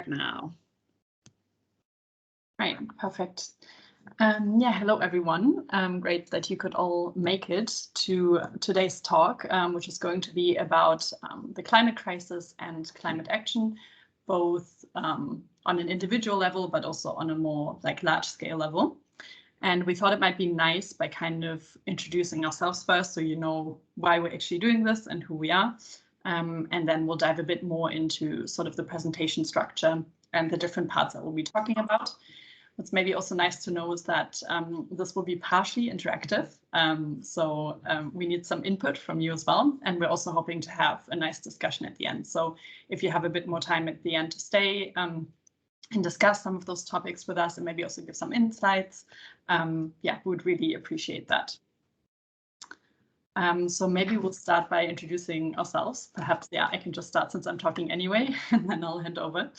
Now. Right, perfect. Yeah, hello everyone. Great that you could all make it to today's talk, which is going to be about the climate crisis and climate action, both on an individual level, but also on a more large scale level. And we thought it might be nice by kind of introducing ourselves first, so you know why we're actually doing this and who we are. And then we'll dive a bit more into sort of the presentation structure and the different parts that we'll be talking about. What's maybe also nice to know is that this will be partially interactive. So we need some input from you as well. And we're also hoping to have a nice discussion at the end. So if you have a bit more time at the end to stay and discuss some of those topics with us and maybe also give some insights, yeah, we would really appreciate that. So maybe we'll start by introducing ourselves. Perhaps, yeah, I can just start since I'm talking anyway, and then I'll hand over.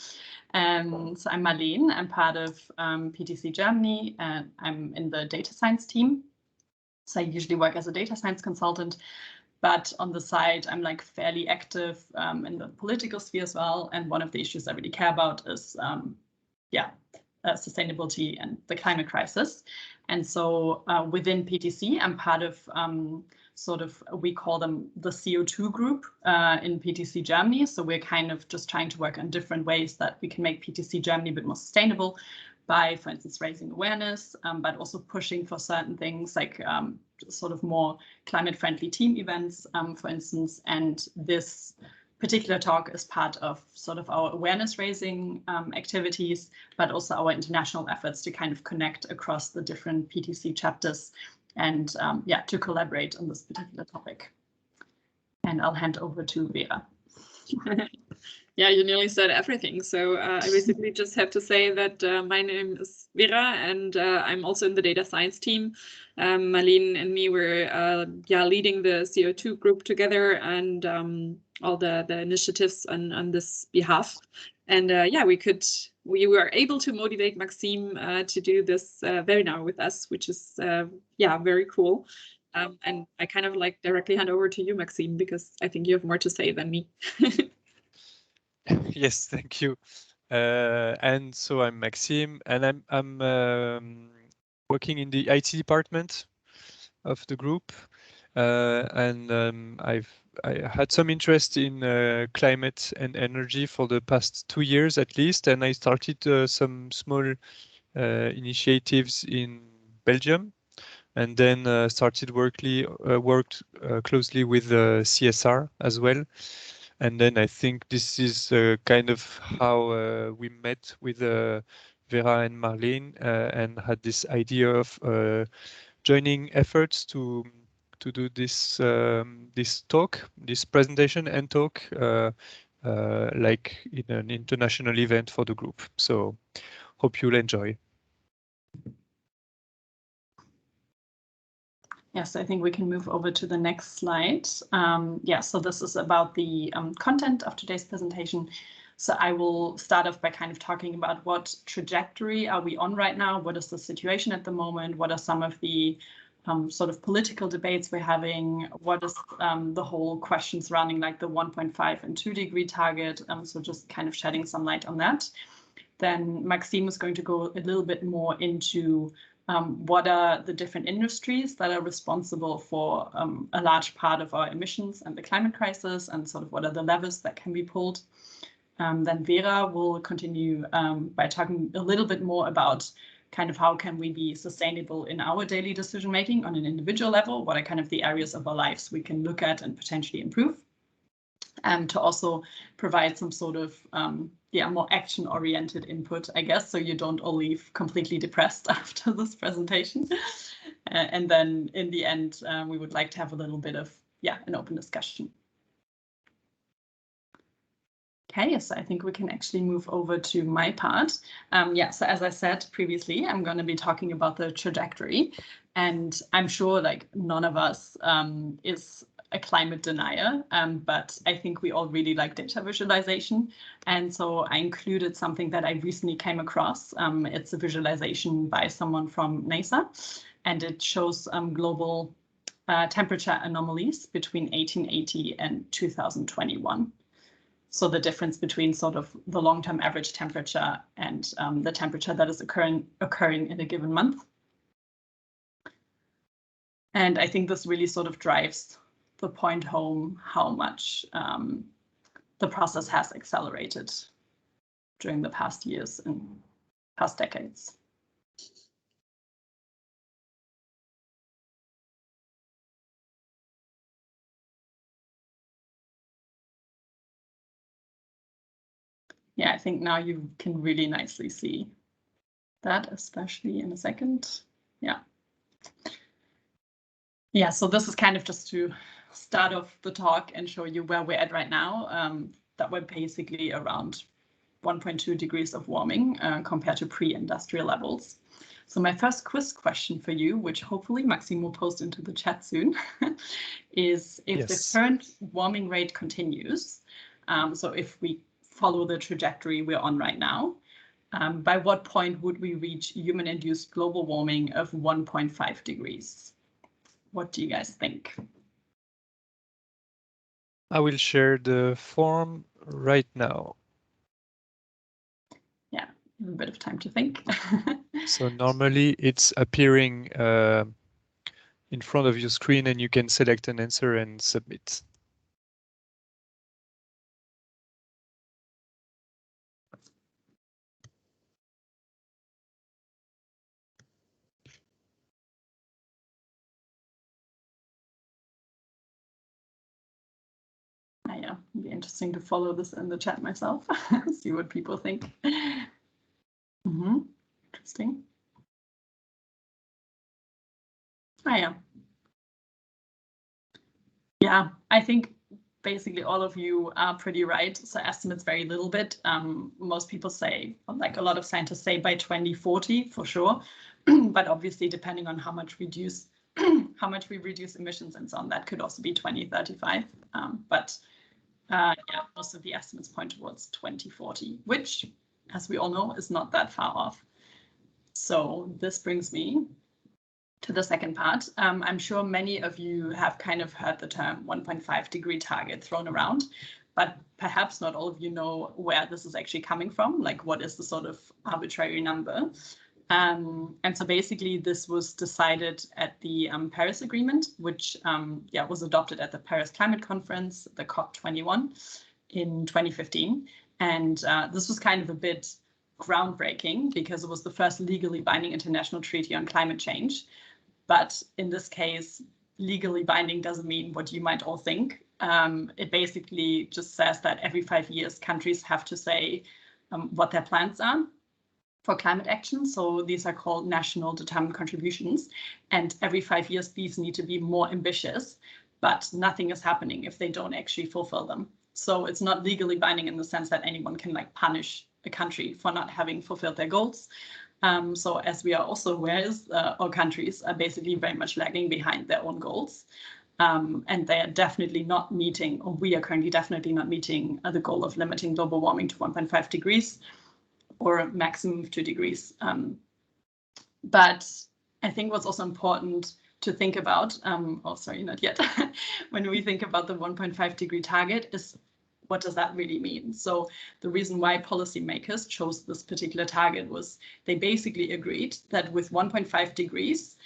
So I'm Marlene. I'm part of PTC Germany, and I'm in the data science team. So I usually work as a data science consultant, but on the side, I'm fairly active in the political sphere as well. And one of the issues I really care about is, sustainability and the climate crisis. And so within PTC, I'm part of we call them the CO2 group in PTC Germany. So we're kind of just trying to work on different ways that we can make PTC Germany a bit more sustainable by, for instance, raising awareness, but also pushing for certain things like more climate-friendly team events, for instance. And this particular talk is part of our awareness raising activities, but also our international efforts to kind of connect across the different PTC chapters and to collaborate on this particular topic. And I'll hand over to Vera. Yeah, you nearly said everything. So I basically just have to say that my name is Vera, and I'm also in the data science team. Marlene and me were leading the CO2 group together and all the initiatives on this behalf. And we were able to motivate Maxime to do this webinar with us, which is very cool. And I kind of directly hand over to you, Maxime, because I think you have more to say than me. Yes, thank you. And so I'm Maxime, and I'm working in the IT department of the group, and I had some interest in climate and energy for the past 2 years at least, and I started some small initiatives in Belgium, and then started worked closely with CSR as well. And then I think this is kind of how we met with Vera and Marlene and had this idea of joining efforts to do this this presentation and talk like in an international event for the group. So hope you'll enjoy. Yes, I think we can move over to the next slide. So this is about the content of today's presentation. So I will start off by kind of talking about what trajectory are we on right now? What is the situation at the moment? What are some of the political debates we're having? What is the whole question surrounding the 1.5 and 2 degree target? So just kind of shedding some light on that. Then Maxime is going to go a little bit more into what are the different industries that are responsible for a large part of our emissions and the climate crisis, and what are the levers that can be pulled. Then Vera will continue by talking a little bit more about kind of how can we be sustainable in our daily decision making on an individual level. What are kind of the areas of our lives we can look at and potentially improve, to also provide some more action-oriented input, I guess, so you don't all leave completely depressed after this presentation. And then in the end, we would like to have a little bit of an open discussion. Okay, so I think we can actually move over to my part. So as I said previously, I'm going to be talking about the trajectory, and I'm sure none of us is a climate denier, but I think we all really like data visualization. And so I included something that I recently came across. It's a visualization by someone from NASA, and it shows global temperature anomalies between 1880 and 2021. So the difference between sort of the long-term average temperature and the temperature that is occurring in a given month. And I think this really sort of drives the point home how much the process has accelerated during the past years and past decades. Yeah, I think now you can really nicely see that, especially in a second. Yeah. Yeah, so this is kind of just to start off the talk and show you where we're at right now, that we're basically around 1.2 degrees of warming compared to pre-industrial levels. So my first quiz question for you, which hopefully Maxime will post into the chat soon, is if the current warming rate continues, so if we follow the trajectory we're on right now, by what point would we reach human-induced global warming of 1.5 degrees? What do you guys think? I will share the form right now. Yeah, a bit of time to think. So normally it's appearing in front of your screen and you can select an answer and submit. Yeah, it'd be interesting to follow this in the chat myself, see what people think. Interesting. Yeah. Yeah, I think basically all of you are pretty right. So estimates vary a little bit. Most people say, like a lot of scientists say, by 2040 for sure. But obviously, depending on how much we reduce emissions and so on, that could also be 2035. Yeah, most of the estimates point towards 2040, which, as we all know, is not that far off. So this brings me to the second part. I'm sure many of you have kind of heard the term 1.5 degree target thrown around, but perhaps not all of you know where this is actually coming from, like what is the sort of arbitrary number. And so basically this was decided at the Paris Agreement, which was adopted at the Paris Climate Conference, the COP21 in 2015. And this was kind of a bit groundbreaking because it was the first legally binding international treaty on climate change. But in this case, legally binding doesn't mean what you might all think. It basically just says that every 5 years, countries have to say what their plans are for climate action. So these are called national determined contributions. And every 5 years, these need to be more ambitious, but nothing is happening if they don't actually fulfill them. So it's not legally binding in the sense that anyone can like punish a country for not having fulfilled their goals. So as we are also aware, all countries are basically very much lagging behind their own goals. And they are definitely not meeting, or we are currently definitely not meeting the goal of limiting global warming to 1.5 degrees or a maximum of 2 degrees. But I think what's also important to think about, oh, sorry, not yet, when we think about the 1.5 degree target is what does that really mean? So the reason why policymakers chose this particular target was they basically agreed that with 1.5 degrees,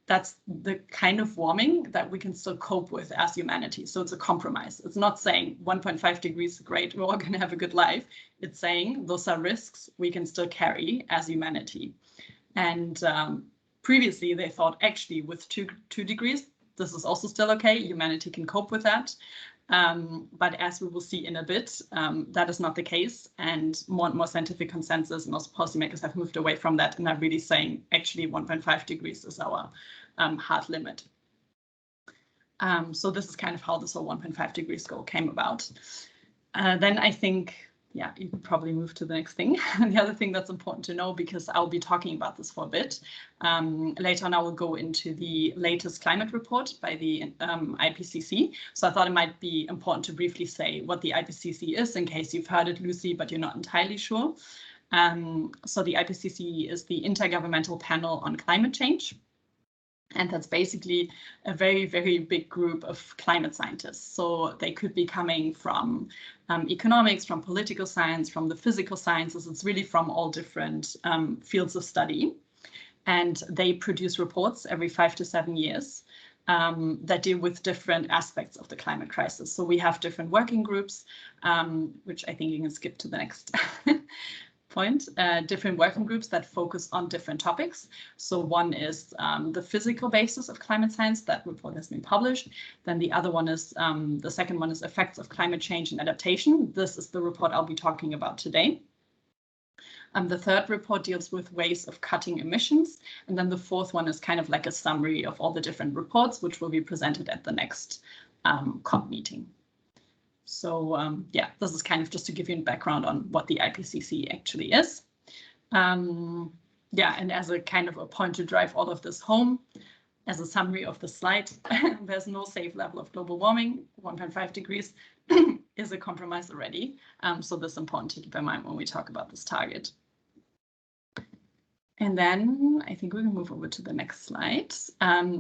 that's the kind of warming that we can still cope with as humanity. So it's a compromise. It's not saying 1.5 degrees, great, we're all going to have a good life. It's saying those are risks we can still carry as humanity. And previously they thought actually with 2 degrees, this is also still okay. Humanity can cope with that. But as we will see in a bit, that is not the case, and more scientific consensus and also policymakers have moved away from that and are really saying actually 1.5 degrees is our hard limit. So this is kind of how this whole 1.5 degrees goal came about. Then I think, yeah, you could probably move to the next thing. The other thing that's important to know, because I'll be talking about this for a bit. Later on, I will go into the latest climate report by the IPCC. So I thought it might be important to briefly say what the IPCC is, in case you've heard it, Lucy, but you're not entirely sure. So the IPCC is the Intergovernmental Panel on Climate Change. And that's basically a very, very big group of climate scientists. So they could be coming from economics, from political science, from the physical sciences. It's really from all different fields of study. And they produce reports every 5 to 7 years that deal with different aspects of the climate crisis. So we have different working groups, which I think you can skip to the next point, different working groups that focus on different topics. So one is the physical basis of climate science. That report has been published. Then the other one is, the second one is effects of climate change and adaptation. This is the report I'll be talking about today. The third report deals with ways of cutting emissions. And then the fourth one is kind of like a summary of all the different reports, which will be presented at the next COP meeting. So yeah, this is kind of just to give you a background on what the IPCC actually is. Yeah, and as a kind of a point to drive all of this home, as a summary of the slide, there's no safe level of global warming. 1.5 degrees is a compromise already. So this is important to keep in mind when we talk about this target. And then I think we can move over to the next slide.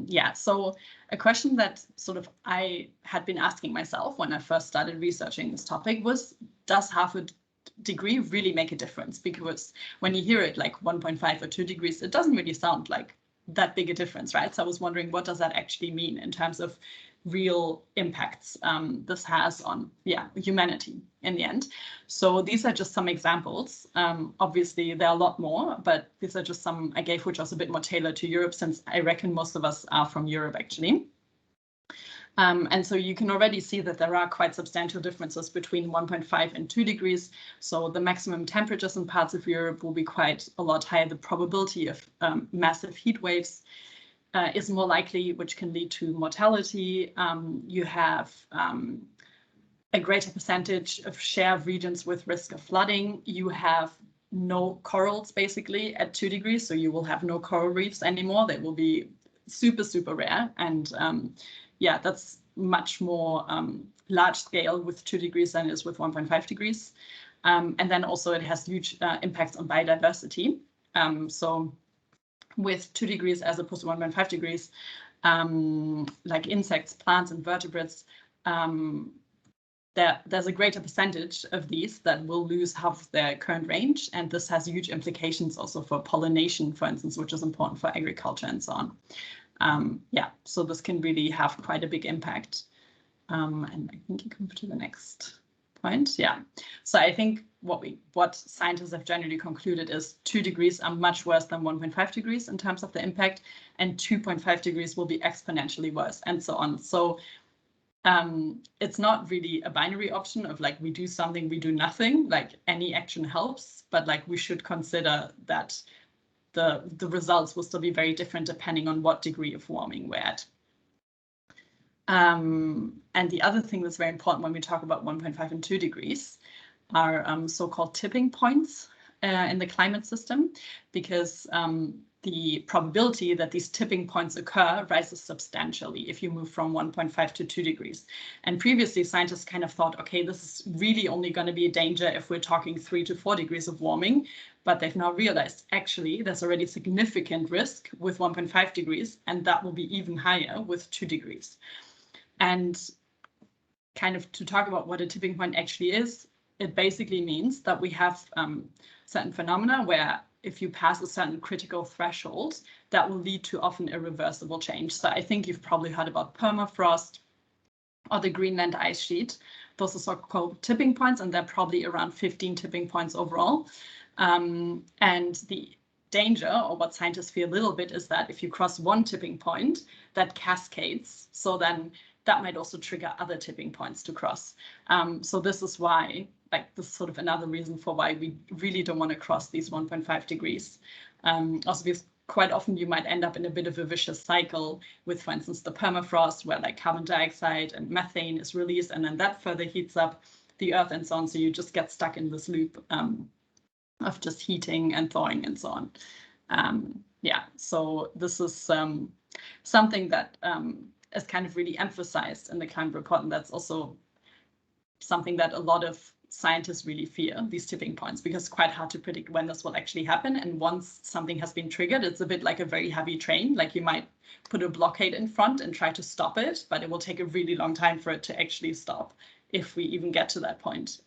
Yeah, so a question that sort of I had been asking myself when I first started researching this topic was, does half a degree really make a difference? Because when you hear it like 1.5 or 2 degrees, it doesn't really sound like that big a difference, right? So I was wondering, what does that actually mean in terms of real impacts this has on, yeah, humanity in the end. So these are just some examples. Obviously, there are a lot more, but these are just some I gave, which was a bit more tailored to Europe, since I reckon most of us are from Europe, actually. And so you can already see that there are quite substantial differences between 1.5 and 2 degrees. So the maximum temperatures in parts of Europe will be quite a lot higher. The probability of massive heat waves is more likely, which can lead to mortality. You have a greater percentage of share of regions with risk of flooding. You have no corals basically at 2 degrees, so you will have no coral reefs anymore. They will be super, super rare. And yeah, that's much more large scale with 2 degrees than it is with 1.5 degrees. And then also it has huge impacts on biodiversity. So with 2 degrees as opposed to 1.5 degrees, like insects, plants, and vertebrates, there's a greater percentage of these that will lose half of their current range. And this has huge implications also for pollination, for instance, which is important for agriculture and so on. Yeah, so this can really have quite a big impact. And I think you can move to the next point. Yeah, so I think what scientists have generally concluded is 2 degrees are much worse than 1.5 degrees in terms of the impact, and 2.5 degrees will be exponentially worse, and so on. So it's not really a binary option of like we do something, we do nothing, like any action helps, but like we should consider that the results will still be very different depending on what degree of warming we're at. And the other thing that's very important when we talk about 1.5 and 2 degrees are so-called tipping points in the climate system, because the probability that these tipping points occur rises substantially if you move from 1.5 to 2 degrees. And previously, scientists kind of thought, okay, this is really only going to be a danger if we're talking 3 to 4 degrees of warming. But they've now realized, actually, there's already significant risk with 1.5 degrees, and that will be even higher with 2 degrees. And kind of to talk about what a tipping point actually is, it basically means that we have certain phenomena where if you pass a certain critical threshold, that will lead to often irreversible change. So I think you've probably heard about permafrost or the Greenland ice sheet. Those are so-called tipping points, and they're probably around 15 tipping points overall. And the danger, or what scientists fear a little bit, is that if you cross one tipping point, that cascades. So then that might also trigger other tipping points to cross. So this is why, like, this is sort of another reason for why we really don't want to cross these 1.5 degrees. Also because quite often you might end up in a bit of a vicious cycle with, for instance, the permafrost, where like carbon dioxide and methane is released, and then that further heats up the earth and so on. So you just get stuck in this loop of just heating and thawing and so on. Yeah, so this is something that is kind of really emphasized in the climate report, and that's also something that a lot of scientists really fear, these tipping points, because it's quite hard to predict when this will actually happen. And once something has been triggered, it's a bit like a very heavy train. Like you might put a blockade in front and try to stop it, but it will take a really long time for it to actually stop, if we even get to that point.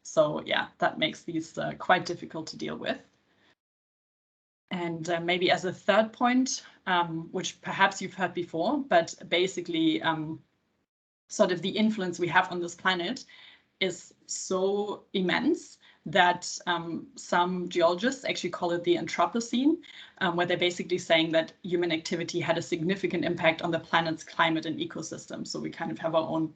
So yeah, that makes these quite difficult to deal with. And maybe as a third point, which perhaps you've heard before, but basically sort of the influence we have on this planet is so immense that some geologists actually call it the Anthropocene, where they're basically saying that human activity had a significant impact on the planet's climate and ecosystem. So we kind of have our own,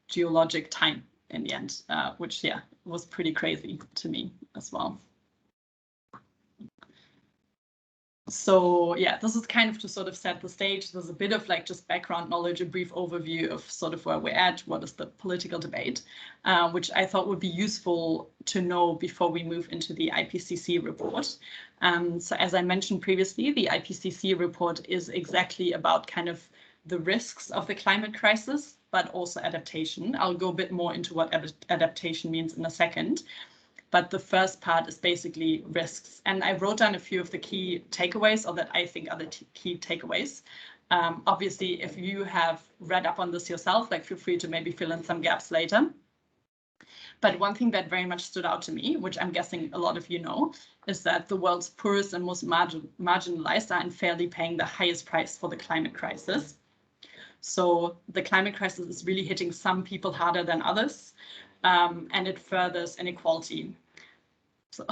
geologic time in the end, which, was pretty crazy to me as well. So yeah, this is kind of to sort of set the stage. There's a bit of like just background knowledge, a brief overview of sort of where we're at, what is the political debate, which I thought would be useful to know before we move into the IPCC report. So as I mentioned previously, the IPCC report is exactly about kind of the risks of the climate crisis, but also adaptation. I'll go a bit more into what adaptation means in a second. But the first part is basically risks. And I wrote down a few of the key takeaways, or that I think are the key takeaways. Obviously, if you have read up on this yourself, like feel free to maybe fill in some gaps later. But one thing that very much stood out to me, which I'm guessing a lot of you know, is that the world's poorest and most marginalized are unfairly paying the highest price for the climate crisis. So the climate crisis is really hitting some people harder than others. And it furthers inequality. So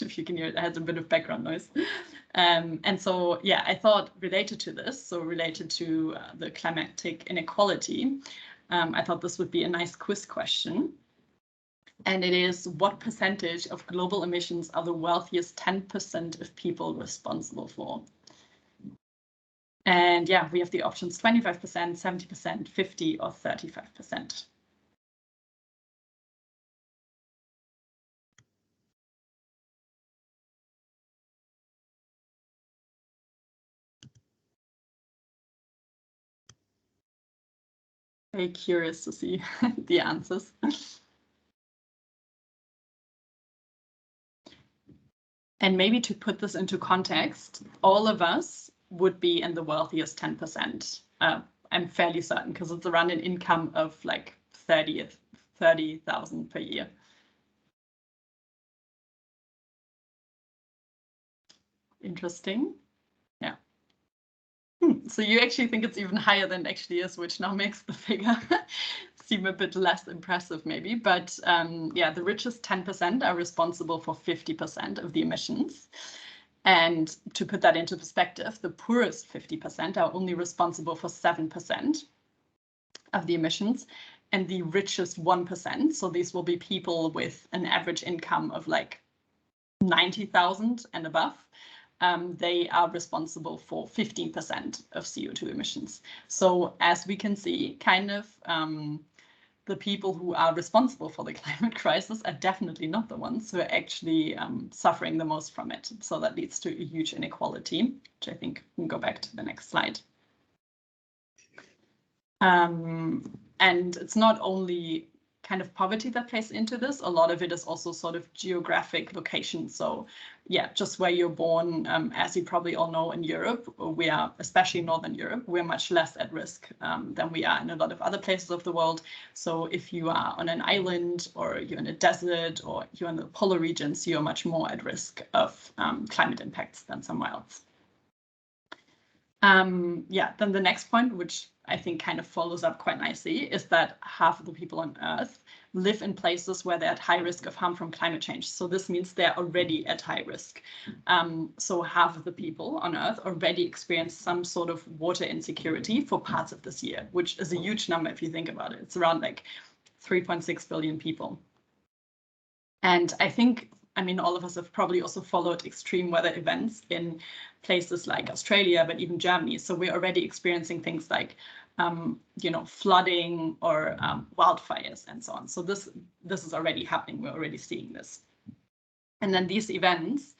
if you can hear it, I had a bit of background noise. And so, yeah, I thought related to this, so related to the climatic inequality, I thought this would be a nice quiz question. And it is, what percentage of global emissions are the wealthiest 10% of people responsible for? And yeah, we have the options 25%, 70%, 50%, or 35%. Very curious to see the answers. And maybe to put this into context, all of us would be in the wealthiest 10%. I'm fairly certain, because it's around an income of like 30,000 per year. Interesting. Yeah. So you actually think it's even higher than it actually is, which now makes the figure seem a bit less impressive maybe. But yeah, the richest 10% are responsible for 50% of the emissions. And to put that into perspective, the poorest 50% are only responsible for 7% of the emissions. And the richest 1%, so these will be people with an average income of like 90,000 and above, they are responsible for 15% of CO2 emissions. So as we can see, kind of the people who are responsible for the climate crisis are definitely not the ones who are actually suffering the most from it. So that leads to a huge inequality, which I think we can go back to the next slide. And it's not only kind of poverty that plays into this. A lot of it is also sort of geographic location. So yeah, just where you're born, as you probably all know, in Europe, we are, especially Northern Europe, we're much less at risk than we are in a lot of other places of the world. So if you are on an island, or you're in a desert, or you're in the polar regions, you're much more at risk of climate impacts than somewhere else. Yeah, then the next point, which I think kind of follows up quite nicely, is that half of the people on Earth live in places where they're at high risk of harm from climate change. So this means they're already at high risk. So half of the people on Earth already experience some sort of water insecurity for parts of this year, which is a huge number if you think about it. It's around like 3.6 billion people. And I think, I mean, all of us have probably also followed extreme weather events in places like Australia, but even Germany. So we're already experiencing things like, you know, flooding or wildfires and so on. So this is already happening. We're already seeing this. And then these events,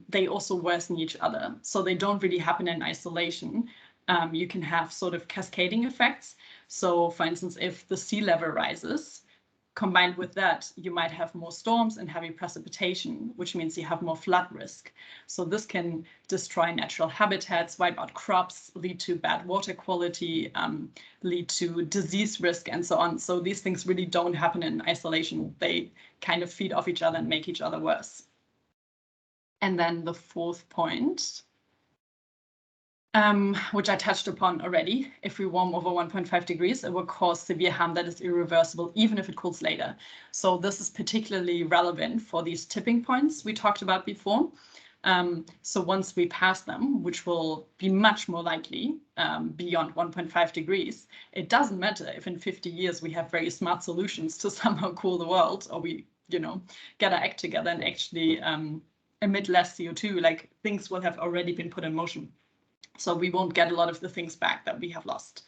they also worsen each other. So they don't really happen in isolation. You can have sort of cascading effects. So for instance, if the sea level rises, combined with that, you might have more storms and heavy precipitation, which means you have more flood risk. So this can destroy natural habitats, wipe out crops, lead to bad water quality, lead to disease risk, and so on. So these things really don't happen in isolation. They kind of feed off each other and make each other worse. And then the fourth point, which I touched upon already. If we warm over 1.5 degrees, it will cause severe harm that is irreversible, even if it cools later. So this is particularly relevant for these tipping points we talked about before. So once we pass them, which will be much more likely beyond 1.5 degrees, it doesn't matter if in 50 years we have very smart solutions to somehow cool the world, or we, get our act together and actually emit less CO2, like things will have already been put in motion. So we won't get a lot of the things back that we have lost.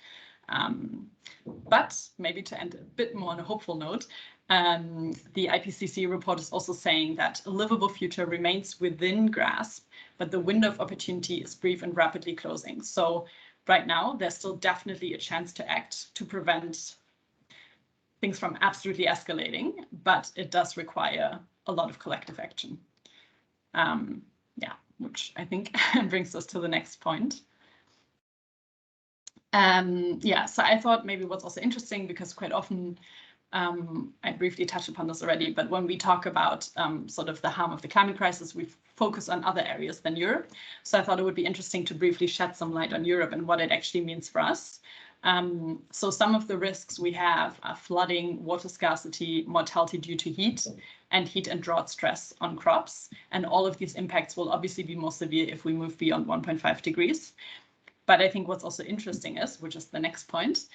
But maybe to end a bit more on a hopeful note, the IPCC report is also saying that a livable future remains within grasp, but the window of opportunity is brief and rapidly closing. So right now, there's still definitely a chance to act to prevent things from absolutely escalating, but it does require a lot of collective action. Yeah, which I think brings us to the next point. Yeah, so I thought maybe what's also interesting, because quite often, I briefly touched upon this already, but when we talk about sort of the harm of the climate crisis, we focus on other areas than Europe. So I thought it would be interesting to briefly shed some light on Europe and what it actually means for us. So some of the risks we have are flooding, water scarcity, mortality due to heat, and heat and drought stress on crops. And all of these impacts will obviously be more severe if we move beyond 1.5 degrees. But I think what's also interesting is, which is the next point,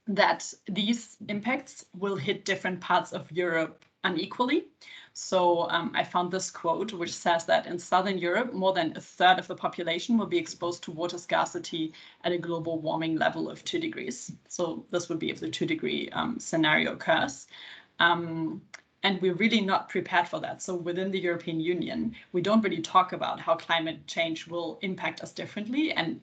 that these impacts will hit different parts of Europe unequally. So I found this quote, which says that in Southern Europe, more than a third of the population will be exposed to water scarcity at a global warming level of 2 degrees. So this would be if the 2-degree scenario occurs. And we're really not prepared for that. So within the European Union, we don't really talk about how climate change will impact us differently. And,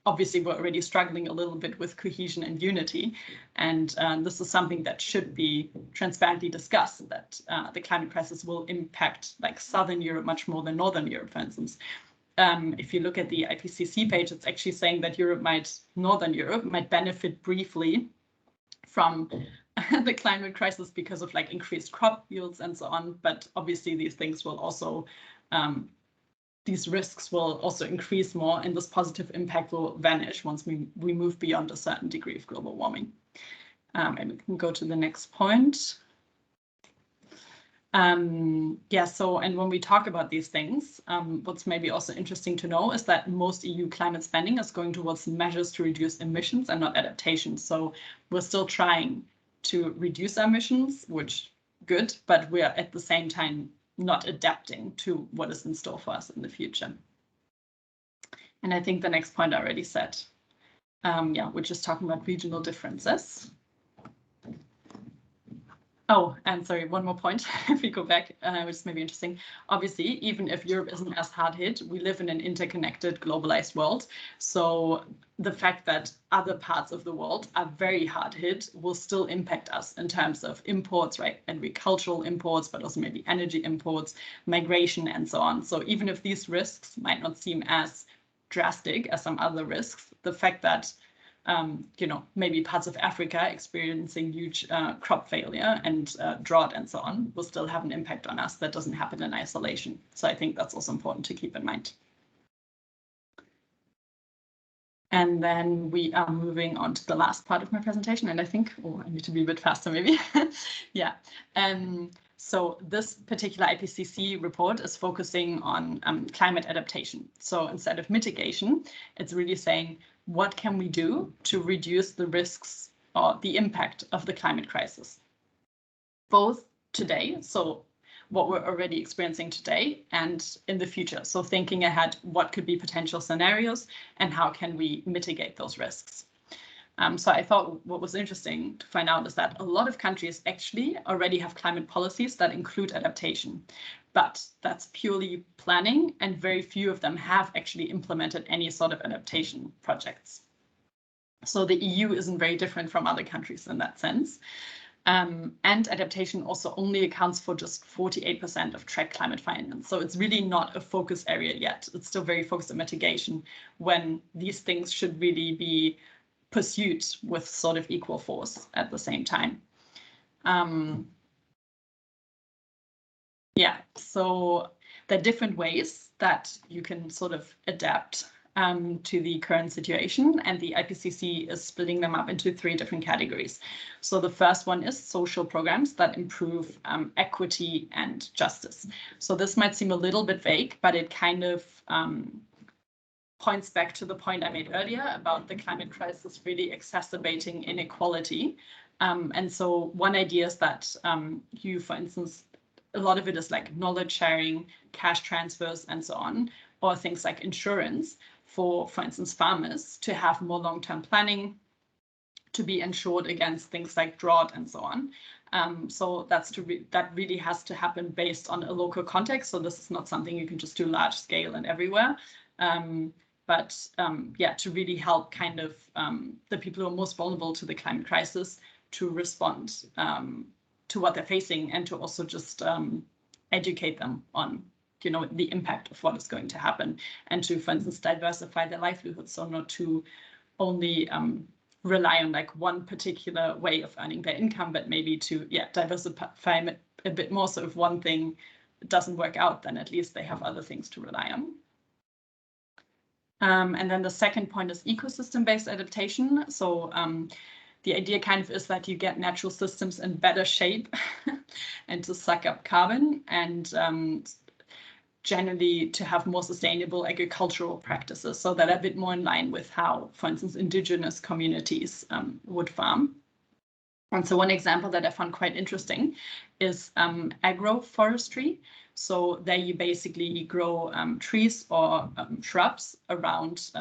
obviously we're already struggling a little bit with cohesion and unity. And this is something that should be transparently discussed, that the climate crisis will impact like Southern Europe much more than Northern Europe, for instance. If you look at the IPCC page, it's actually saying that Northern Europe might benefit briefly from the climate crisis because of like increased crop yields and so on. But obviously these things will also, these risks will also increase more, and this positive impact will vanish once we move beyond a certain degree of global warming. And we can go to the next point. Yeah, so, and when we talk about these things, what's maybe also interesting to know is that most EU climate spending is going towards measures to reduce emissions and not adaptation. So we're still trying to reduce our emissions, which good, but we are at the same time not adapting to what is in store for us in the future. And I think the next point I already said, yeah, we're just talking about regional differences. Oh, and sorry, one more point, if we go back, which is maybe interesting. Obviously, even if Europe isn't as hard hit, we live in an interconnected, globalized world. So the fact that other parts of the world are very hard hit will still impact us in terms of imports, right? Agricultural imports, but also maybe energy imports, migration, and so on. So even if these risks might not seem as drastic as some other risks, the fact that maybe parts of Africa experiencing huge crop failure and drought and so on will still have an impact on us that doesn't happen in isolation. So I think that's also important to keep in mind. And then we are moving on to the last part of my presentation. And I think, I need to be a bit faster maybe. Yeah. So this particular IPCC report is focusing on climate adaptation. So instead of mitigation, it's really saying, what can we do to reduce the risks or the impact of the climate crisis? Both today, so what we're already experiencing today, and in the future. So thinking ahead, what could be potential scenarios and how can we mitigate those risks? So I thought what was interesting to find out is that a lot of countries actually already have climate policies that include adaptation, but that's purely planning, and very few of them have actually implemented any sort of adaptation projects. So the EU isn't very different from other countries in that sense. And adaptation also only accounts for just 48% of track climate finance. So it's really not a focus area yet. It's still very focused on mitigation when these things should really be pursued with sort of equal force at the same time. Yeah, so there are different ways that you can sort of adapt to the current situation, and the IPCC is splitting them up into 3 different categories. So the first one is social programs that improve equity and justice. So this might seem a little bit vague, but it kind of points back to the point I made earlier about the climate crisis really exacerbating inequality. And so one idea is that you, for instance, a lot of it is like knowledge sharing, cash transfers, and so on, or things like insurance for instance, farmers to have more long-term planning, to be insured against things like drought and so on. So that really has to happen based on a local context. So this is not something you can just do large scale and everywhere. But yeah, to really help kind of the people who are most vulnerable to the climate crisis to respond to what they're facing, and to also just educate them on, you know, the impact of what is going to happen, and to, for instance, diversify their livelihoods. So not to only rely on like one particular way of earning their income, but maybe to diversify a bit more. So if one thing doesn't work out, then at least they have other things to rely on. And then the second point is ecosystem-based adaptation. So the idea kind of is that you get natural systems in better shape and to suck up carbon, and generally to have more sustainable agricultural practices, so that are a bit more in line with how, for instance, indigenous communities would farm. And so one example that I found quite interesting is agroforestry. So there you basically grow trees or shrubs around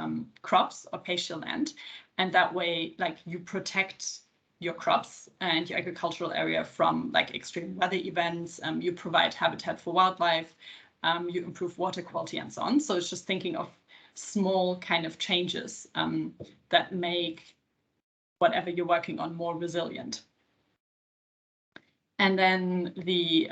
crops or pasture land. And that way, like, you protect your crops and your agricultural area from like extreme weather events. You provide habitat for wildlife. You improve water quality and so on. So it's just thinking of small kind of changes that make whatever you're working on more resilient. And then the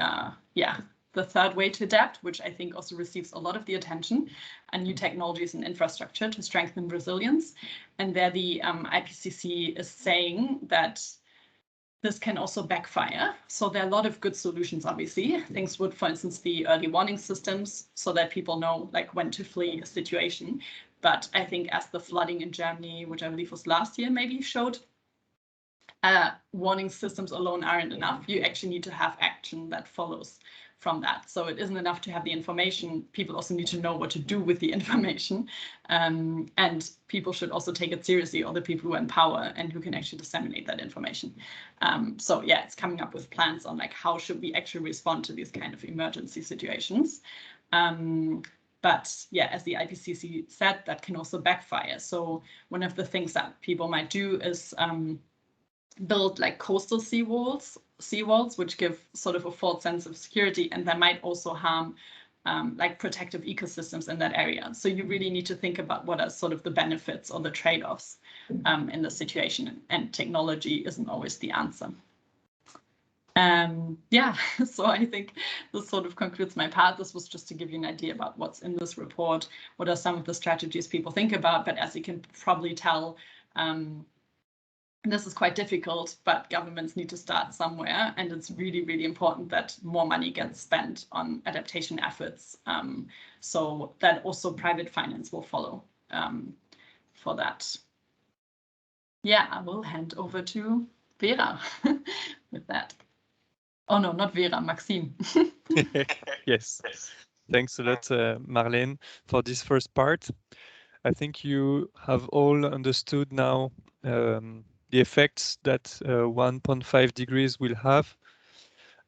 third way to adapt, which I think also receives a lot of the attention, are new technologies and infrastructure to strengthen resilience. And there the IPCC is saying that this can also backfire. So there are a lot of good solutions, obviously. Things would, for instance, be early warning systems so that people know like when to flee a situation. But I think as the flooding in Germany, which I believe was last year, maybe showed, warning systems alone aren't enough. You actually need to have action that follows from that. So it isn't enough to have the information. People also need to know what to do with the information. And people should also take it seriously, or the people who are in power and who can actually disseminate that information. So yeah, it's coming up with plans on like how should we actually respond to these kind of emergency situations. But yeah, as the IPCC said, that can also backfire. So one of the things that people might do is build like coastal seawalls, which give sort of a false sense of security, and that might also harm like protective ecosystems in that area. So you really need to think about what are sort of the benefits or the trade-offs in the situation, and technology isn't always the answer. Yeah, so I think this sort of concludes my part. This was just to give you an idea about what's in this report, what are some of the strategies people think about, but as you can probably tell, this is quite difficult, but governments need to start somewhere, and it's really, really important that more money gets spent on adaptation efforts, so that also private finance will follow for that. Yeah, I will hand over to Vera with that. Oh no, not Vera, Maxime. Yes, thanks a lot, Marlene, for this first part. I think you have all understood now the effects that 1.5 degrees will have,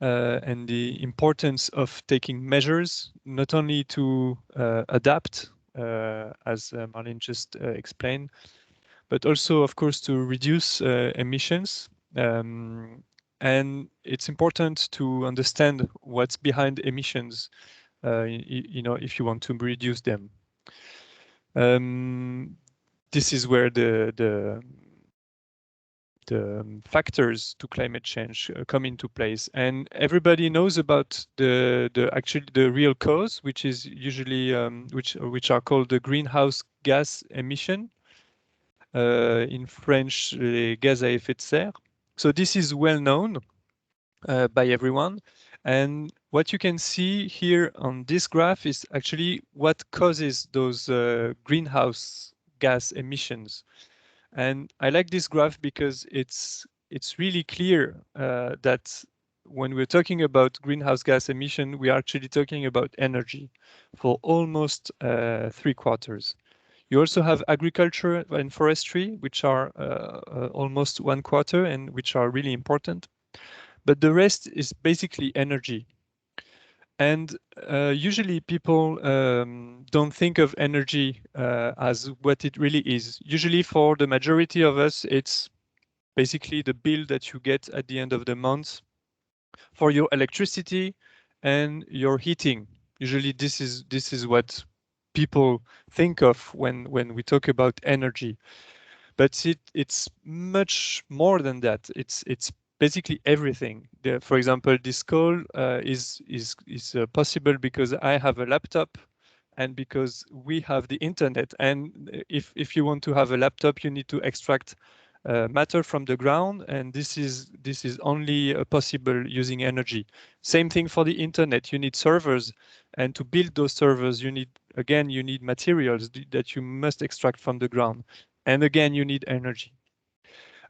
and the importance of taking measures, not only to adapt, as Marlene just explained, but also, of course, to reduce emissions. And it's important to understand what's behind emissions, you know, if you want to reduce them. This is where the factors to climate change come into place, and everybody knows about the real cause, which is usually which are called the greenhouse gas emission, in French, les gaz à effet de serre. So this is well known by everyone, and what you can see here on this graph is actually what causes those greenhouse gas emissions. And I like this graph because it's really clear that when we're talking about greenhouse gas emission, we are actually talking about energy for almost 3/4. You also have agriculture and forestry, which are almost 1/4 and which are really important. But the rest is basically energy. And usually people don't think of energy as what it really is. Usually for the majority of us, it's basically the bill that you get at the end of the month for your electricity and your heating. Usually this is what people think of when we talk about energy. But it's much more than that. It's basically everything. For example, this call is possible because I have a laptop and because we have the internet. And if you want to have a laptop, you need to extract matter from the ground, and this is only possible using energy. Same thing for the internet. You need servers, and to build those servers, you need materials that you must extract from the ground, and again you need energy.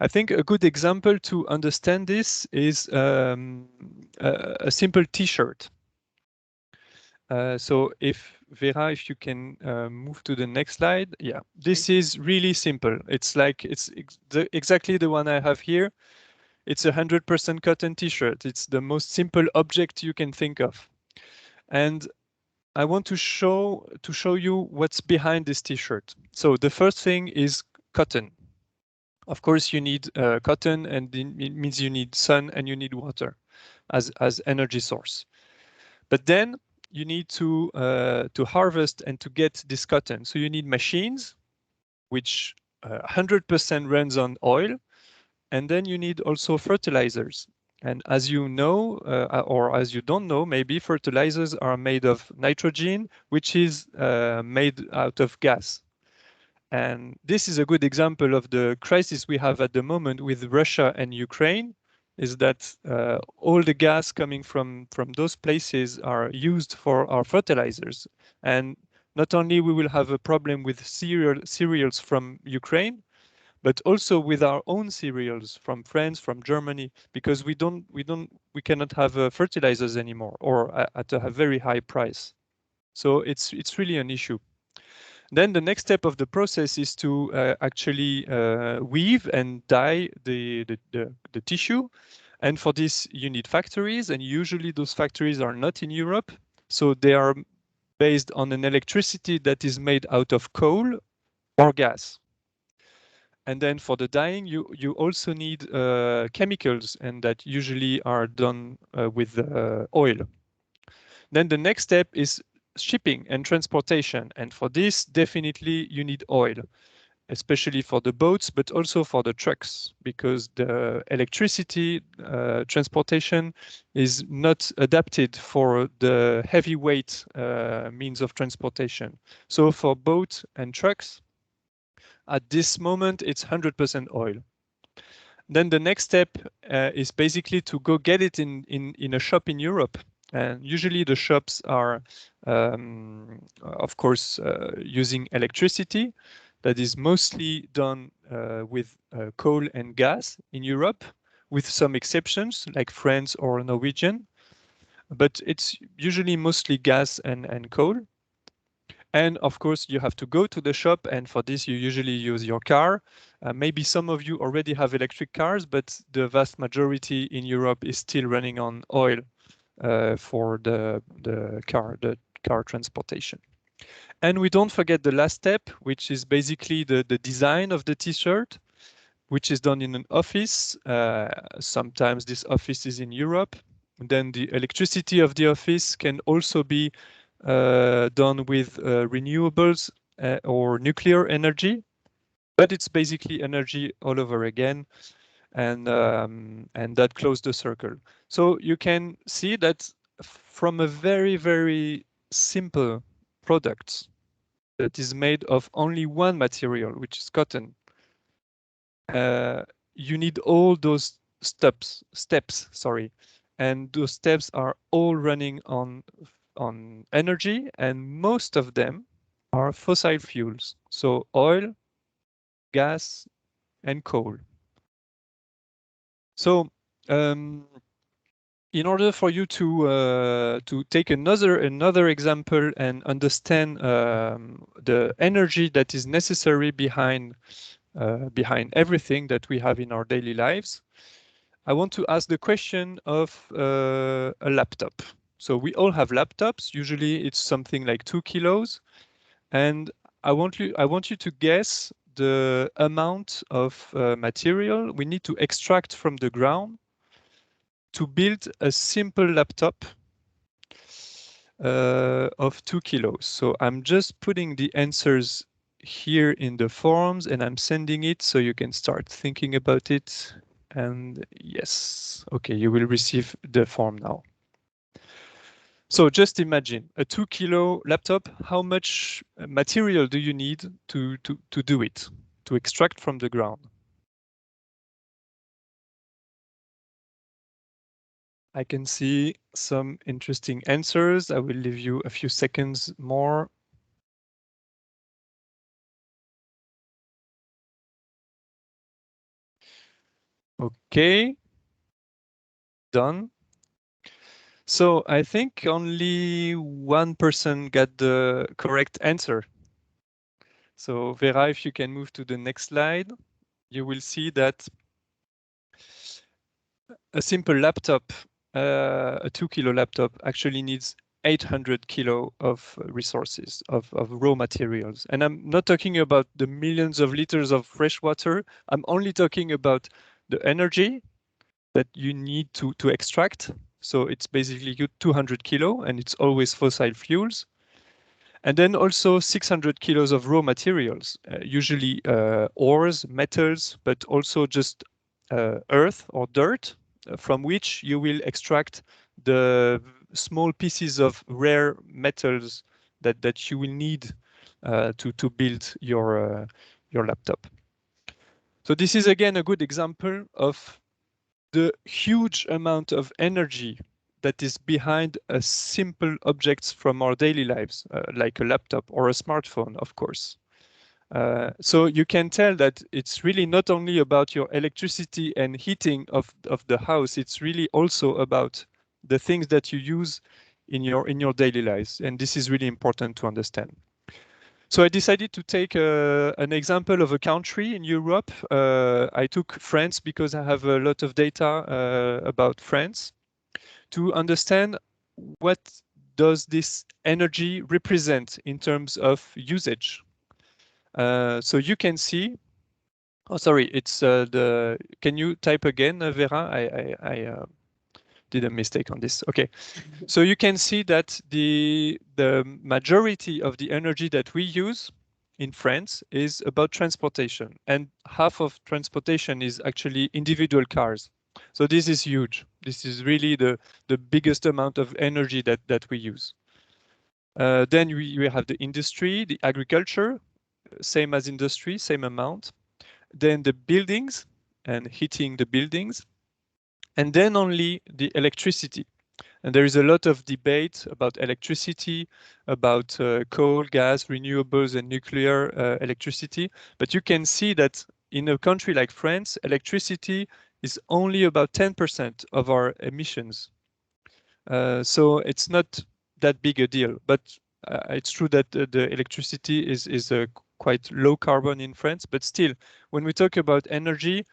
I think a good example to understand this is a simple T-shirt. So if Vera, if you can move to the next slide. Yeah, this is really simple. It's like exactly the one I have here. It's 100% cotton T-shirt. It's the most simple object you can think of. And I want to show you what's behind this T-shirt. So the first thing is cotton. Of course, you need cotton, and it means you need sun and you need water as energy source. But then you need to harvest and to get this cotton. So you need machines, which 100% runs on oil, and then you need also fertilizers. And as you know, or as you don't know, maybe fertilizers are made of nitrogen, which is made out of gas. And this is a good example of the crisis we have at the moment with Russia and Ukraine, is that all the gas coming from those places are used for our fertilizers. And not only we will have a problem with cereals from Ukraine, but also with our own cereals from France, from Germany, because we cannot have fertilizers anymore, or at a very high price. So it's really an issue. Then the next step of the process is to actually weave and dye the tissue. And for this, you need factories, and usually those factories are not in Europe. So they are based on an electricity that is made out of coal or gas. And then for the dyeing, you also need chemicals, and that usually are done with oil. Then the next step is shipping and transportation. And for this, definitely you need oil, especially for the boats, but also for the trucks, because the electricity transportation is not adapted for the heavyweight means of transportation. So for boats and trucks, at this moment, it's 100% oil. Then the next step is basically to go get it in a shop in Europe. And usually the shops are, of course, using electricity. That is mostly done with coal and gas in Europe, with some exceptions like France or Norwegian. But it's usually mostly gas and coal. And of course, you have to go to the shop, and for this, you usually use your car. Maybe some of you already have electric cars, but the vast majority in Europe is still running on oil for the car transportation. And we don't forget the last step, which is basically the design of the T-shirt, which is done in an office. Sometimes this office is in Europe. And then the electricity of the office can also be done with renewables or nuclear energy, but it's basically energy all over again. and that closed the circle. So you can see that from a very, very simple product that is made of only one material, which is cotton, you need all those steps, sorry, and those steps are all running on energy, and most of them are fossil fuels, so oil, gas, and coal. So in order for you to take another example and understand the energy that is necessary behind everything that we have in our daily lives, I want to ask the question of a laptop. So we all have laptops. Usually it's something like 2 kilos, and I want you to guess the amount of material we need to extract from the ground to build a simple laptop of 2 kilos. So I'm just putting the answers here in the forms and I'm sending it so you can start thinking about it. And yes, okay, you will receive the form now. So just imagine a 2 kilo laptop. How much material do you need to do it, to extract from the ground? I can see some interesting answers. I will leave you a few seconds more. Okay, done. So I think only one person got the correct answer. So Vera, if you can move to the next slide, you will see that a simple laptop, a 2 kilo laptop, actually needs 800 kilo of resources, of raw materials. And I'm not talking about the millions of liters of fresh water. I'm only talking about the energy that you need to extract. So it's basically 200 kilo, and it's always fossil fuels. And then also 600 kilos of raw materials, usually ores, metals, but also just earth or dirt, from which you will extract the small pieces of rare metals that you will need to build your laptop. So this is again a good example of the huge amount of energy that is behind a simple objects from our daily lives, like a laptop or a smartphone, of course. So you can tell that it's really not only about your electricity and heating of the house, it's really also about the things that you use in your daily lives. And this is really important to understand. So I decided to take an example of a country in Europe. I took France because I have a lot of data about France to understand what does this energy represent in terms of usage. So you can see, oh, sorry, it's can you type again, Vera? I did a mistake on this. Okay, so you can see that the majority of the energy that we use in France is about transportation, and half of transportation is actually individual cars. So this is huge. This is really the biggest amount of energy that we use. Then we have the industry, the agriculture, same as industry, same amount. Then the buildings and heating the buildings, and then only the electricity. And there is a lot of debate about electricity, about coal, gas, renewables, and nuclear electricity. But you can see that in a country like France, electricity is only about 10% of our emissions. So it's not that big a deal. But it's true that the electricity is quite low carbon in France. But still, when we talk about energy,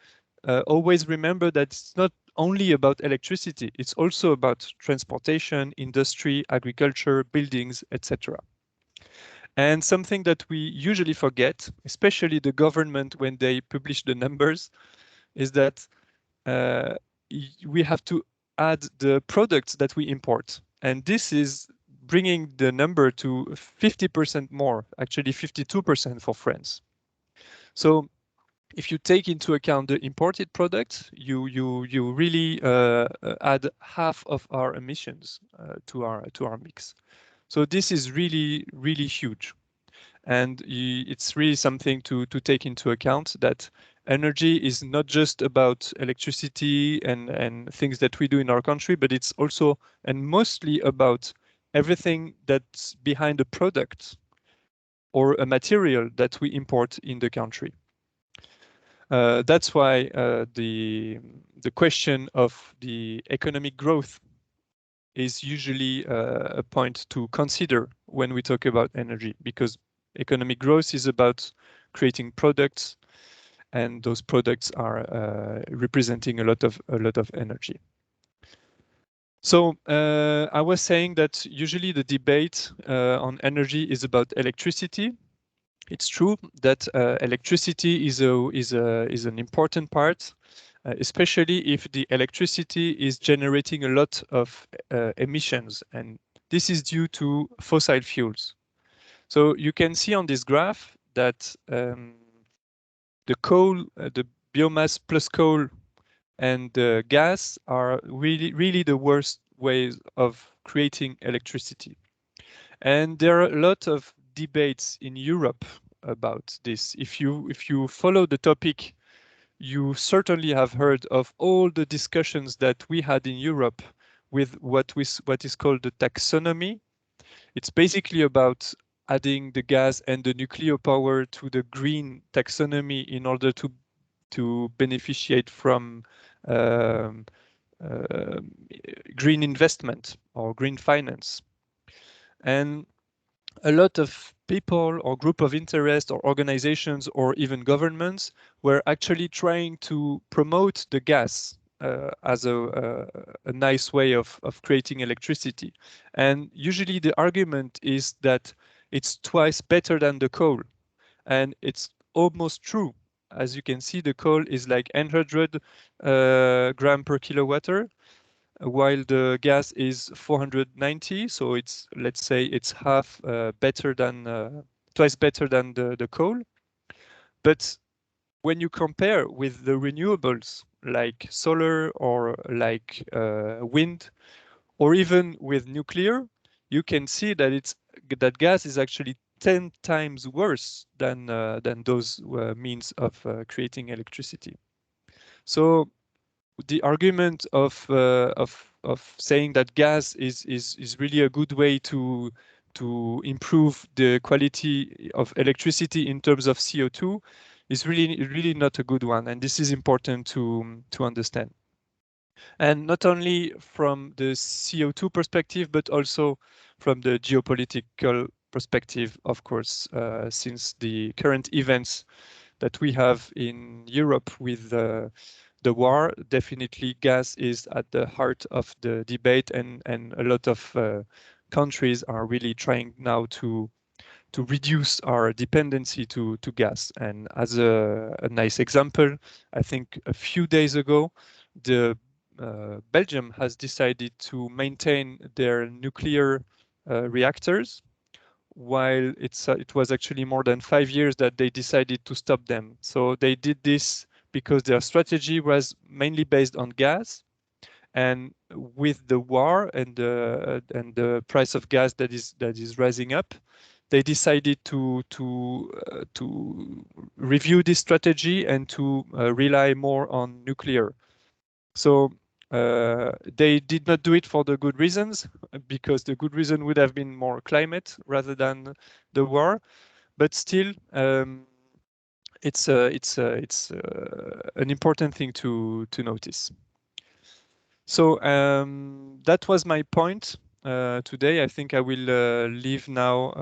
always remember that it's not only about electricity, it's also about transportation, industry, agriculture, buildings, etc. And something that we usually forget, especially the government when they publish the numbers, is that we have to add the products that we import. And this is bringing the number to 50% more, actually 52% for France. So if you take into account the imported products, you really add half of our emissions to our mix. So this is really huge, and it's really something to take into account, that energy is not just about electricity and things that we do in our country, but it's also and mostly about everything that's behind a product or a material that we import in the country. That's why the question of the economic growth is usually a point to consider when we talk about energy, because economic growth is about creating products, and those products are representing a lot of energy. So I was saying that usually the debate on energy is about electricity. It's true that electricity is an important part, especially if the electricity is generating a lot of emissions, and this is due to fossil fuels. So you can see on this graph that the coal, the biomass plus coal and gas are really the worst ways of creating electricity. And there are a lot of debates in Europe about this. If you follow the topic, you certainly have heard of all the discussions that we had in Europe with what is called the taxonomy. It's basically about adding the gas and the nuclear power to the green taxonomy in order to beneficiate from green investment or green finance. And a lot of people or group of interest or organizations or even governments were actually trying to promote the gas as a nice way of creating electricity. And usually the argument is that it's twice better than the coal. And it's almost true. As you can see, the coal is like 100 gram per kilowatt, while the gas is 490. So it's, let's say it's half better than, twice better than the coal. But when you compare with the renewables like solar or like wind, or even with nuclear, you can see that that gas is actually 10 times worse than those means of creating electricity. So the argument of saying that gas is really a good way to improve the quality of electricity in terms of CO2 is really not a good one, and this is important to understand. And not only from the CO2 perspective, but also from the geopolitical perspective, of course, since the current events that we have in Europe with the war, definitely gas is at the heart of the debate, and a lot of countries are really trying now to reduce our dependency to gas. And as a nice example, I think a few days ago, the Belgium has decided to maintain their nuclear reactors, while it was actually more than 5 years that they decided to stop them. So they did this because their strategy was mainly based on gas, and with the war and the price of gas that is rising up, they decided to review this strategy and to rely more on nuclear. So they did not do it for the good reasons, because the good reason would have been more climate rather than the war. But still, it's an important thing to notice. So that was my point today. I think I will leave now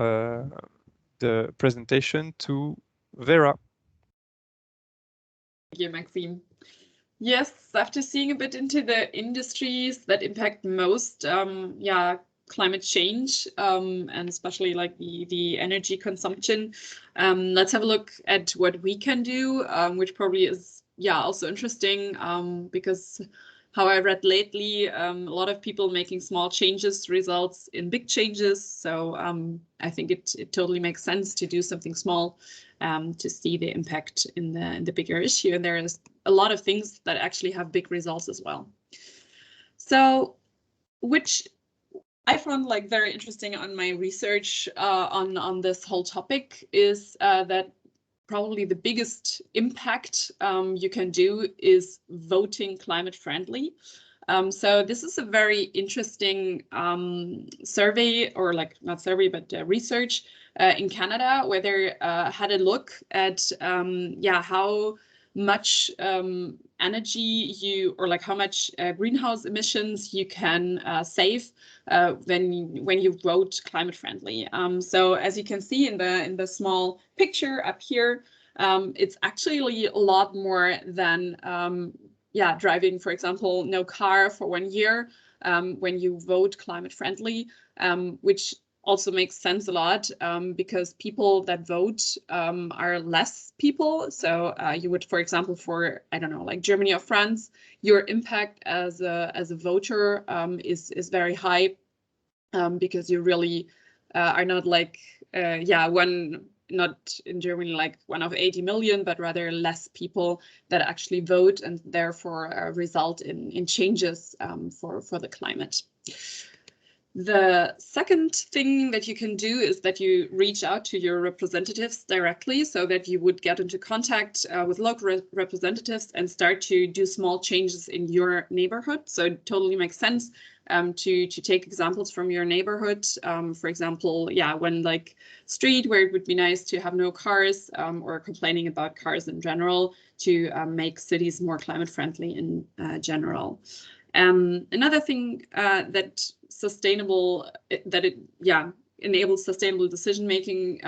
the presentation to Vera. Thank you, Maxime. Yes, after seeing a bit into the industries that impact most, climate change, and especially like the energy consumption, let's have a look at what we can do, which probably is also interesting, because how I read lately, a lot of people making small changes results in big changes. So I think it totally makes sense to do something small to see the impact in the bigger issue. And there is a lot of things that actually have big results as well. So, which I found like very interesting on my research on this whole topic is that probably the biggest impact you can do is voting climate friendly. So this is a very interesting survey, or like not survey, but research in Canada, where they had a look at how much energy you, or like how much greenhouse emissions you can save when you vote climate friendly. So as you can see in the small picture up here, it's actually a lot more than driving, for example, no car for 1 year when you vote climate friendly, which also makes sense a lot because people that vote are less people. So you would, for example, for, I don't know, like Germany or France, your impact as a voter is very high because you really are not like, not in Germany like 1 of 80 million, but rather less people that actually vote and therefore result in changes for the climate. The second thing that you can do is that you reach out to your representatives directly, so that you would get into contact with local representatives and start to do small changes in your neighborhood. So it totally makes sense to take examples from your neighborhood. For example, one like street where it would be nice to have no cars or complaining about cars in general, to make cities more climate friendly in general. Another thing that enables sustainable decision making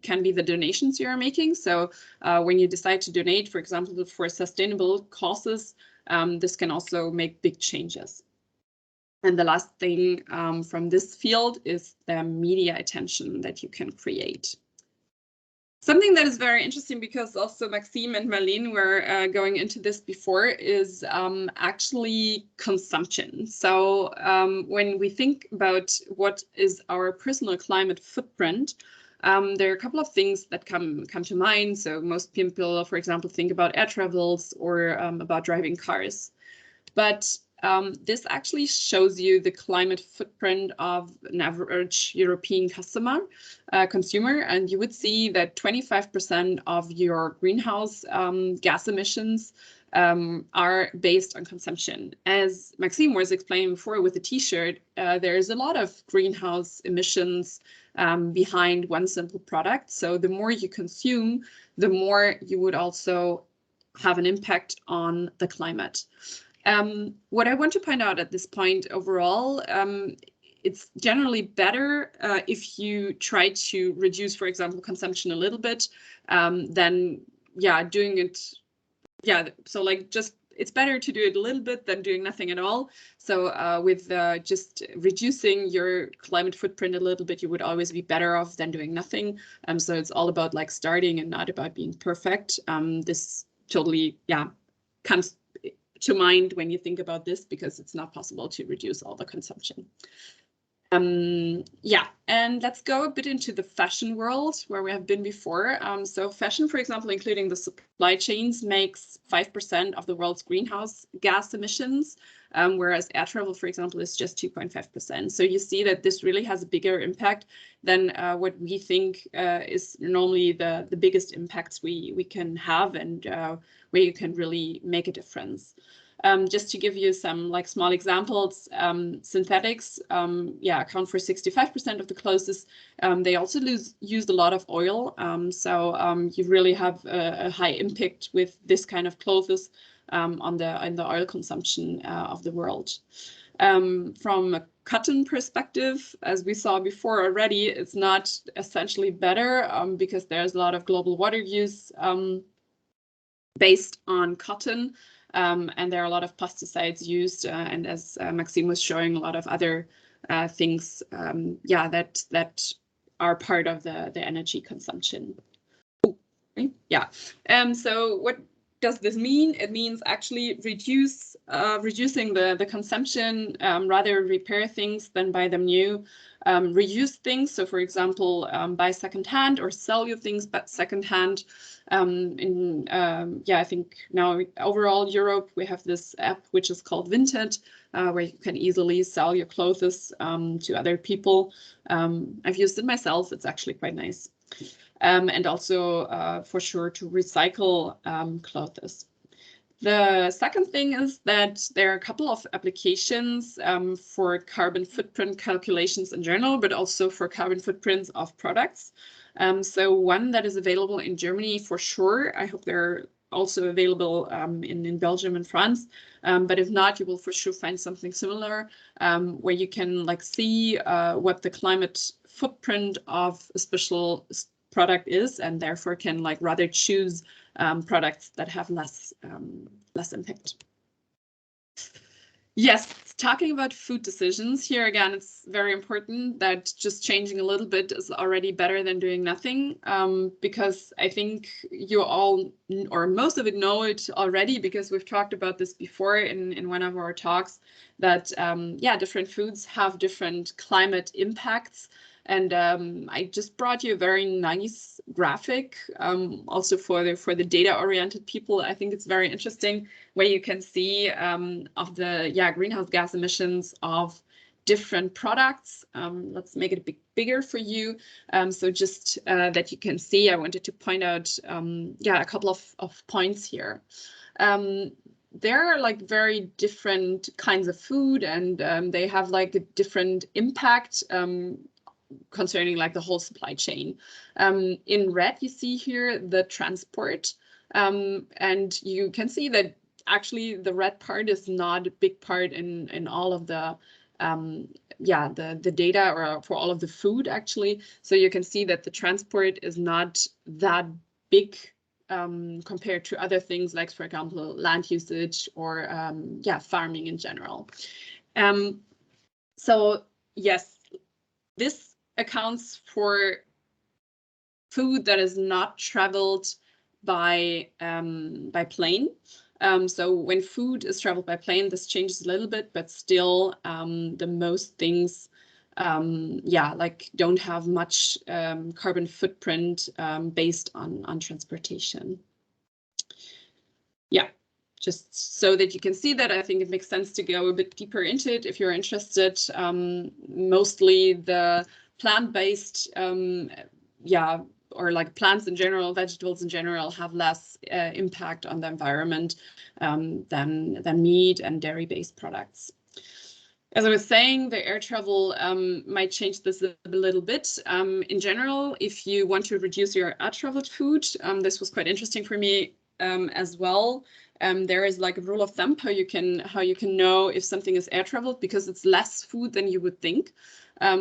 can be the donations you are making. So when you decide to donate, for example, for sustainable causes, this can also make big changes. And the last thing from this field is the media attention that you can create. Something that is very interesting, because also Maxime and Marlene were going into this before, is actually consumption. So when we think about what is our personal climate footprint, there are a couple of things that come to mind. So most people, for example, think about air travels or about driving cars. But this actually shows you the climate footprint of an average European consumer, and you would see that 25% of your greenhouse gas emissions are based on consumption. As Maxime was explaining before with the t-shirt, there is a lot of greenhouse emissions behind one simple product. So the more you consume, the more you would also have an impact on the climate. What I want to point out at this point overall, it's generally better if you try to reduce, for example, consumption a little bit than doing it. So like it's better to do it a little bit than doing nothing at all. So with just reducing your climate footprint a little bit, you would always be better off than doing nothing. So it's all about like starting and not about being perfect. This totally comes to mind when you think about this, because it's not possible to reduce all the consumption. And let's go a bit into the fashion world where we have been before. So fashion, for example, including the supply chains, makes 5% of the world's greenhouse gas emissions, whereas air travel, for example, is just 2.5%. So you see that this really has a bigger impact than what we think is normally the biggest impacts we can have, and where you can really make a difference. Just to give you some like small examples, synthetics account for 65% of the clothes. They also use a lot of oil, so you really have a high impact with this kind of clothes on the oil consumption of the world. From a cotton perspective, as we saw before already, it's not essentially better because there's a lot of global water use based on cotton. And there are a lot of pesticides used, and as Maxime was showing, a lot of other things, that are part of the energy consumption. So what does this mean? It means actually reduce reducing the consumption, rather repair things than buy them new. Reuse things, so for example, buy secondhand or sell your things but secondhand. I think now overall Europe, we have this app which is called Vinted, where you can easily sell your clothes to other people. I've used it myself. It's actually quite nice. And also for sure to recycle clothes. The second thing is that there are a couple of applications for carbon footprint calculations in general, but also for carbon footprints of products. So one that is available in Germany for sure. I hope they're also available in Belgium and France. But if not, you will for sure find something similar where you can like see what the climate footprint of a special product is, and therefore can like rather choose products that have less impact. Yes, talking about food decisions, here again, it's very important that just changing a little bit is already better than doing nothing, because I think you all, or most of it, know it already, because we've talked about this before in one of our talks, that different foods have different climate impacts. And I just brought you a very nice graphic, also for the data-oriented people. I think it's very interesting, where you can see of the greenhouse gas emissions of different products. Let's make it a bit bigger for you. So just that you can see, I wanted to point out a couple of points here. There are like very different kinds of food, and they have like a different impact concerning like the whole supply chain. In red, you see here the transport, and you can see that actually the red part is not a big part in all of the data, or for all of the food actually. So you can see that the transport is not that big compared to other things, like for example land usage or farming in general. So yes, this accounts for food that is not traveled by plane. So when food is traveled by plane, this changes a little bit, but still the most things don't have much carbon footprint based on transportation. Yeah, just so that you can see that, I think it makes sense to go a bit deeper into it if you're interested. Mostly the plant-based, or like plants in general, vegetables in general, have less impact on the environment than meat and dairy-based products. As I was saying, the air travel might change this a little bit. In general, if you want to reduce your air-traveled food, this was quite interesting for me as well. There is like a rule of thumb how you can know if something is air traveled, because it's less food than you would think.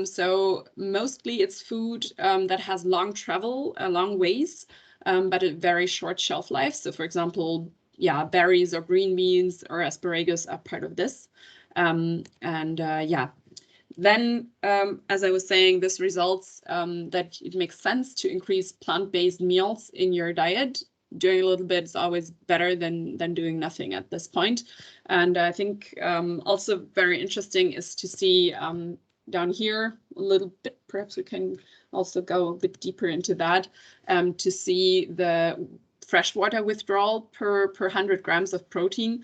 So mostly it's food that has long travel, long ways, but a very short shelf life. So for example, berries or green beans or asparagus are part of this. Then, as I was saying, this results that it makes sense to increase plant-based meals in your diet. Doing a little bit is always better than doing nothing at this point. And I think also very interesting is to see down here a little bit, perhaps we can also go a bit deeper into that, to see the freshwater withdrawal per 100 grams of protein.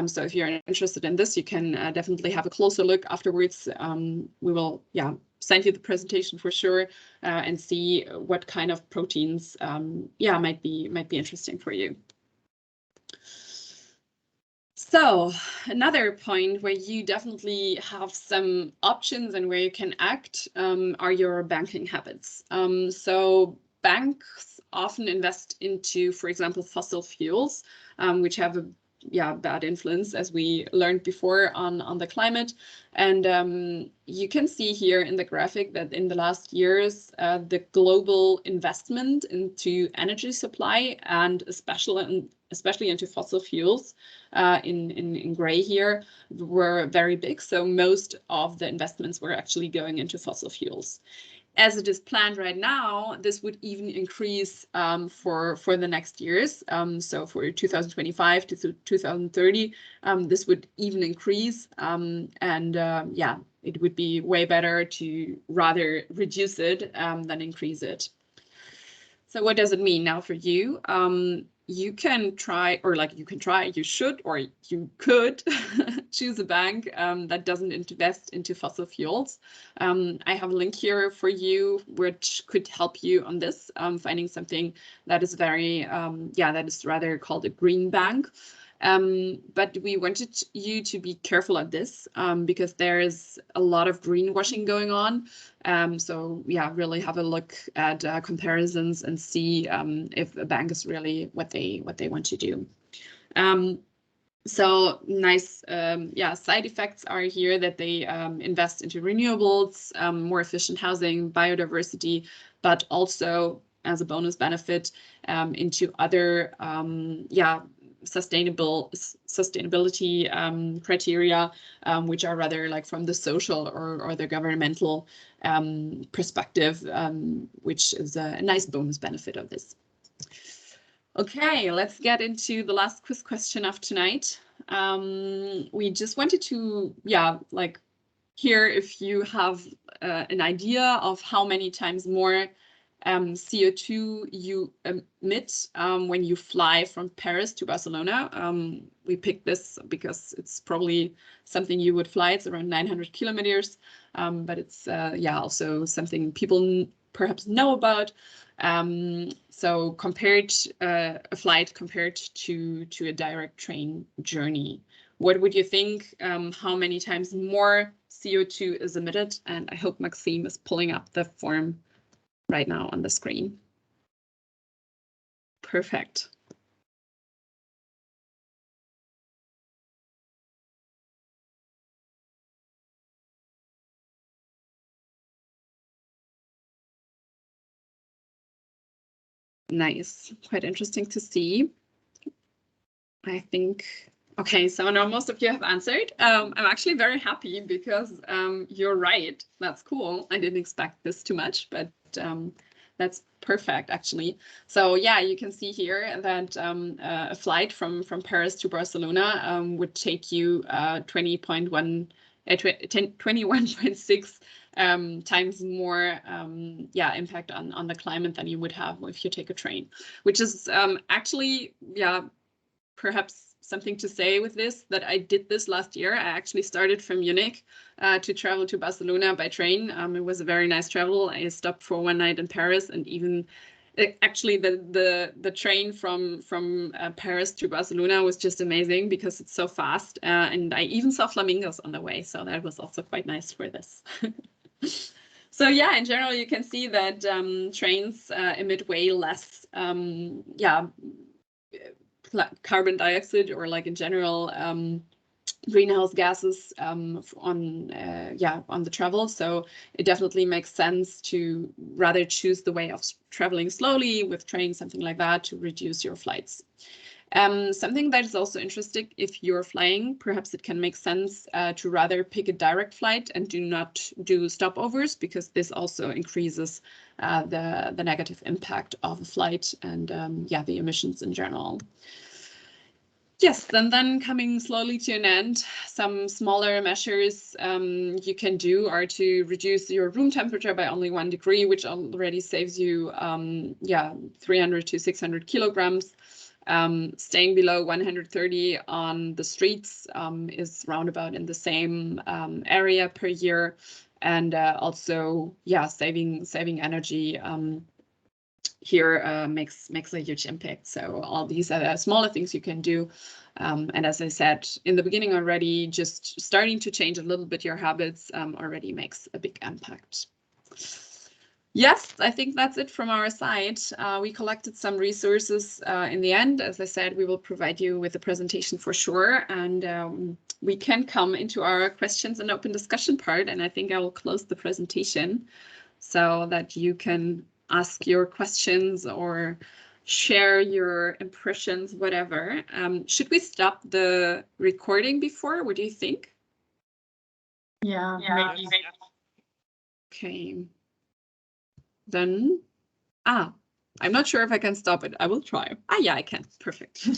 So if you're interested in this, you can definitely have a closer look afterwards. We will send you the presentation for sure, and see what kind of proteins might be interesting for you. So another point where you definitely have some options and where you can act are your banking habits. So banks often invest into, for example, fossil fuels, which have a bad influence, as we learned before, on the climate. And you can see here in the graphic that in the last years, the global investment into energy supply, and especially into fossil fuels, in gray here, were very big. So most of the investments were actually going into fossil fuels. as it is planned right now, this would even increase for the next years. So for 2025 to 2030, this would even increase. Yeah, it would be way better to rather reduce it than increase it. So what does it mean now for you? You can try, or like you should, or you could choose a bank that doesn't invest into fossil fuels. I have a link here for you, which could help you on this, finding something that is very, that is rather called a green bank. But we wanted you to be careful of this because there is a lot of greenwashing going on. So yeah, really have a look at comparisons and see if a bank is really what they want to do. So nice, side effects are here that they invest into renewables, more efficient housing, biodiversity, but also as a bonus benefit into other, sustainability criteria, which are rather like from the social or the governmental perspective, which is a nice bonus benefit of this. Okay, let's get into the last quiz question of tonight. We just wanted to, hear if you have an idea of how many times more CO2 you emit when you fly from Paris to Barcelona. We picked this because it's probably something you would fly. It's around 900 kilometers, but it's also something people perhaps know about. So compared a flight compared to a direct train journey, what would you think? How many times more CO2 is emitted? And I hope Maxime is pulling up the form right now on the screen. Perfect. Nice, quite interesting to see. I think, okay, so now most of you have answered. I'm actually very happy because you're right. That's cool. I didn't expect this too much, but that's perfect, actually. So yeah, you can see here that a flight from Paris to Barcelona would take you 21.6 times more impact on the climate than you would have if you take a train, which is actually, perhaps something to say with this, that I did this last year. I actually started from Munich to travel to Barcelona by train. It was a very nice travel. I stopped for one night in Paris, and even actually the train from Paris to Barcelona was just amazing because it's so fast. And I even saw flamingos on the way. So that was also quite nice for this. So yeah, in general, you can see that trains emit way less carbon dioxide, or like in general greenhouse gases on the travel. So it definitely makes sense to rather choose the way of traveling slowly with trains, something like that, to reduce your flights. Something that is also interesting, if you're flying, perhaps it can make sense to rather pick a direct flight and do not do stopovers, because this also increases the negative impact of a flight and the emissions in general. Yes, then coming slowly to an end, some smaller measures you can do are to reduce your room temperature by only 1 degree, which already saves you 300 to 600 kilograms. Staying below 130 on the streets is roundabout in the same area per year, and also saving energy here makes a huge impact. So all these are smaller things you can do. And as I said in the beginning already, just starting to change a little bit your habits already makes a big impact. Yes, I think that's it from our side. We collected some resources in the end. As I said, we will provide you with a presentation for sure. And we can come into our questions and open discussion part. And I think I will close the presentation so that you can ask your questions or share your impressions, whatever. Should we stop the recording before? What do you think? Yeah, maybe. Okay. then, I'm not sure if I can stop it. I will try. Yeah, I can. Perfect.